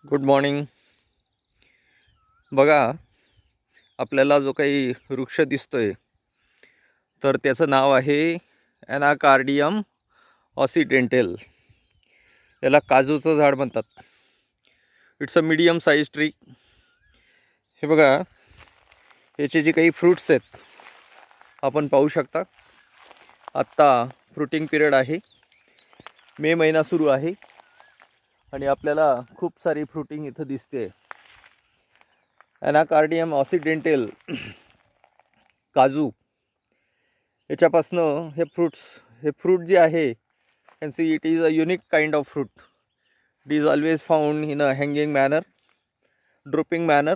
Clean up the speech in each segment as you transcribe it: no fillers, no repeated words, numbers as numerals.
Good morning. बघा, आपल्याला जो काही वृक्ष दिसतोय तर त्याचं नाव आहे ॲनाकार्डियम ऑसिडेंटल. याला काजूचं झाड म्हणतात. It's a medium size tree. हे बघा, याचे जे काही फ्रूट्स आहेत आपण पाहू शकता. आत्ता फ्रुटिंग पिरियड आहे. मे महिना सुरू आहे आणि आपल्याला खूप सारी फ्रुटिंग इथं दिसते. ॲनाकार्डियम ऑसिडेंटल काजू याच्यापासनं हे फ्रूट जे आहे, can see it is a unique kind of fruit. It is always found in a hanging manner, dropping manner,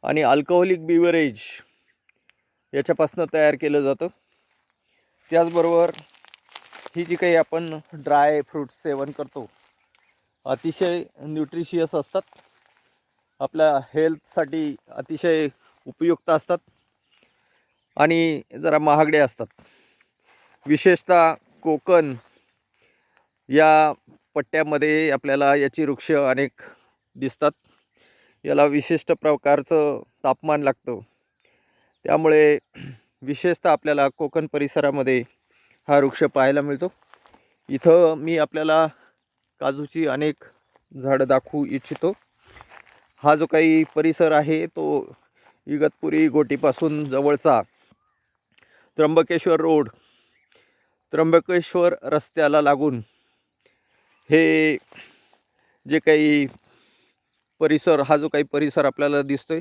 आणि अल्कोहोलिक बिवरेज याच्यापासनं तयार केलं जातं. त्याचबरोबर ही जी काही आपण ड्राय फ्रूट्स सेवन करतो अतिशय न्यूट्रिशियस असतात, आपल्या हेल्थसाठी अतिशय उपयुक्त असतात आणि जरा महागडे असतात. विशेषतः कोकण या पट्ट्यामध्ये आपल्याला याची वृक्ष अनेक दिसतात. याला विशिष्ट प्रकारचं तापमान लागतं, त्यामुळे विशेषतः आपल्याला कोकण परिसरामध्ये हा वृक्ष पाहायला मिळतो. इथं मी आपल्याला काजूची अनेक झाडं दाखवू इच्छितो. हा जो काही परिसर आहे तो इगतपुरी गोटीपासून जवळचा त्र्यंबकेश्वर रस्त्याला लागून हे जे काही हा जो काही परिसर आपल्याला दिसतोय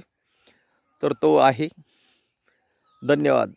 तर तो आहे. धन्यवाद.